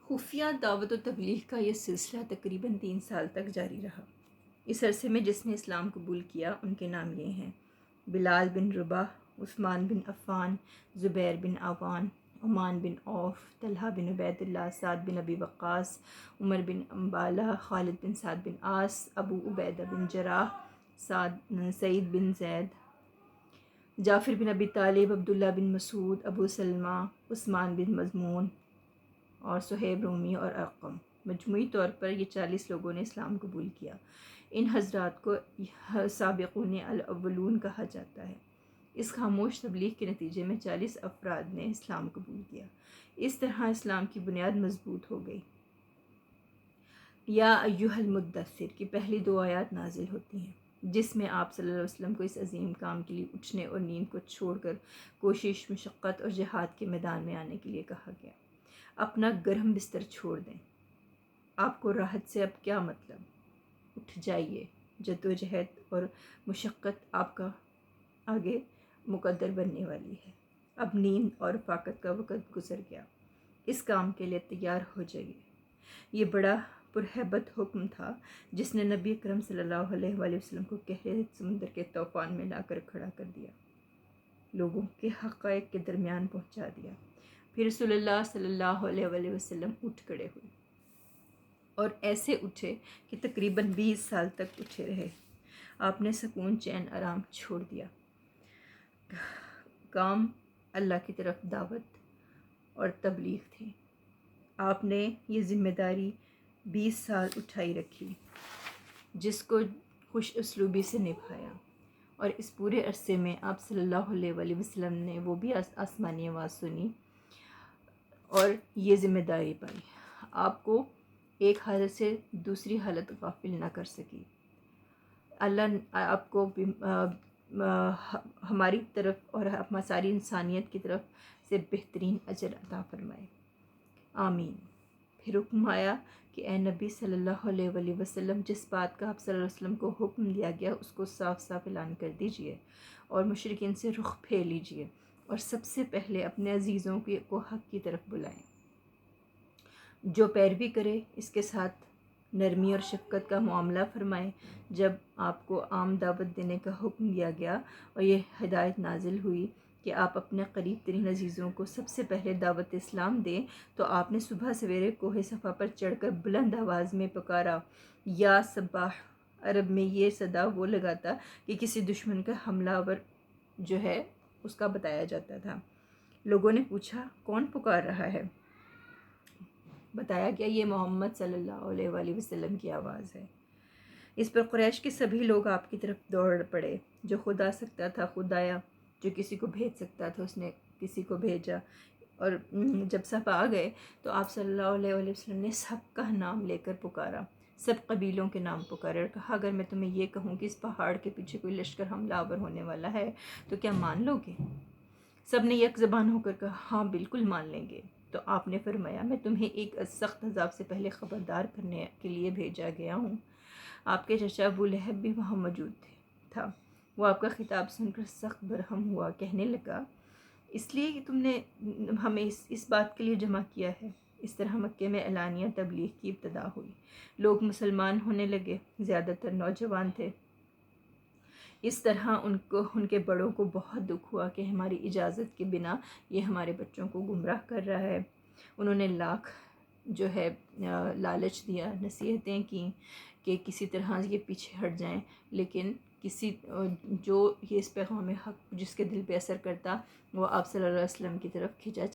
خفیہ دعوت و تبلیغ کا یہ سلسلہ تقریباً 3 سال تک جاری رہا۔ اس عرصے میں جس نے اسلام قبول کیا ان کے نام یہ ہیں: بلال بن رباح، عثمان بن عفان، زبیر بن عوام، عثمان بن عوف، طلحہ بن عبید اللہ، سعد بن ابی وقاص، عمر بن انبالہ، خالد بن سعد بن عاص، ابو عبیدہ بن جراح، سعید بن زید، جعفر بن ابی طالب، عبداللہ بن مسعود، ابو سلمہ، عثمان بن مضمون اور صہیب رومی اور ارقم۔ مجموعی طور پر یہ 40 لوگوں نے اسلام قبول کیا۔ ان حضرات کو سابقون الاولون کہا جاتا ہے۔ اس خاموش تبلیغ کے نتیجے میں 40 افراد نے اسلام قبول کیا۔ اس طرح اسلام کی بنیاد مضبوط ہو گئی۔ یا ایھا المدثر کی پہلی 2 آیات نازل ہوتی ہیں، جس میں آپ صلی اللہ علیہ وسلم کو اس عظیم کام کے لیے اٹھنے اور نیند کو چھوڑ کر کوشش، مشقت اور جہاد کے میدان میں آنے کے لیے کہا گیا۔ اپنا گرم بستر چھوڑ دیں۔ آپ کو راحت سے اب کیا مطلب؟ اٹھ جائیے، جدوجہد اور مشقت آپ کا آگے مقدر بننے والی ہے۔ اب نیند اور فاقت کا وقت گزر گیا، اس کام کے لیے تیار ہو جائیے۔ یہ بڑا پرہیبت حکم تھا جس نے نبی اکرم صلی اللہ علیہ وآلہ وسلم کو گہرے سمندر کے طوفان میں لا کر کھڑا کر دیا، لوگوں کے حقائق کے درمیان پہنچا دیا۔ پھر رسول اللہ صلی اللہ علیہ وآلہ وسلم اٹھ کھڑے ہوئے اور ایسے اٹھے کہ تقریباً 20 سال تک اٹھے رہے۔ آپ نے سکون، چین، آرام چھوڑ دیا۔ کام اللہ کی طرف دعوت اور تبلیغ تھی۔ آپ نے یہ ذمہ داری 20 سال اٹھائی رکھی، جس کو خوش اسلوبی سے نبھایا، اور اس پورے عرصے میں آپ صلی اللہ علیہ وآلہ وسلم نے وہ بھی آسمانی آواز سنی اور یہ ذمہ داری پائی۔ آپ کو ایک حالت سے دوسری حالت غافل نہ کر سکی۔ اللہ آپ کو ہماری طرف اور ساری انسانیت کی طرف سے بہترین اجر عطا فرمائے، آمین۔ پھر حکم آیا کہ اے نبی صلی اللہ علیہ وآلہ وسلم، جس بات کا آپ صلی اللہ علیہ وسلم کو حکم دیا گیا اس کو صاف صاف اعلان کر دیجئے اور مشرکین سے رخ پھیر لیجئے، اور سب سے پہلے اپنے عزیزوں کو حق کی طرف بلائیں۔ جو پیروی کرے اس کے ساتھ نرمی اور شفقت کا معاملہ فرمائے۔ جب آپ کو عام دعوت دینے کا حکم دیا گیا اور یہ ہدایت نازل ہوئی کہ آپ اپنے قریب ترین عزیزوں کو سب سے پہلے دعوت اسلام دیں، تو آپ نے صبح سویرے کوہ صفا پر چڑھ کر بلند آواز میں پکارا، یا صباح! عرب میں یہ صدا وہ لگاتا کہ کسی دشمن کا حملہ آور جو ہے اس کا بتایا جاتا تھا۔ لوگوں نے پوچھا، کون پکار رہا ہے؟ بتایا گیا یہ محمد صلی اللہ علیہ وآلہ وسلم کی آواز ہے۔ اس پر قریش کے سبھی لوگ آپ کی طرف دوڑ پڑے۔ جو خود آ سکتا تھا خود آیا، جو کسی کو بھیج سکتا تھا اس نے کسی کو بھیجا، اور جب سب آ گئے تو آپ صلی اللہ علیہ وآلہ وسلم نے سب کا نام لے کر پکارا، سب قبیلوں کے نام پکارے، اور کہا اگر میں تمہیں یہ کہوں کہ اس پہاڑ کے پیچھے کوئی لشکر حملہ آور ہونے والا ہے تو کیا مان لو گے؟ سب نے یک زبان ہو کر کہا ہاں بالکل مان لیں گے۔ تو آپ نے فرمایا میں تمہیں ایک سخت عذاب سے پہلے خبردار کرنے کے لیے بھیجا گیا ہوں۔ آپ کے چچا ابو لہب بھی وہاں موجود تھا۔ وہ آپ کا خطاب سن کر سخت برہم ہوا، کہنے لگا اس لیے کہ تم نے ہمیں اس بات کے لیے جمع کیا ہے۔ اس طرح مکے میں اعلانیہ تبلیغ کی ابتدا ہوئی۔ لوگ مسلمان ہونے لگے، زیادہ تر نوجوان تھے۔ اس طرح ان کے بڑوں کو بہت دکھ ہوا کہ ہماری اجازت کے بنا یہ ہمارے بچوں کو گمراہ کر رہا ہے۔ انہوں نے لاکھ جو ہے لالچ دیا، نصیحتیں کیں کہ کسی طرح یہ پیچھے ہٹ جائیں، لیکن جو یہ اس پیغام حق جس کے دل پہ اثر کرتا وہ آپ صلی اللہ علیہ وسلم کی طرف کھینچا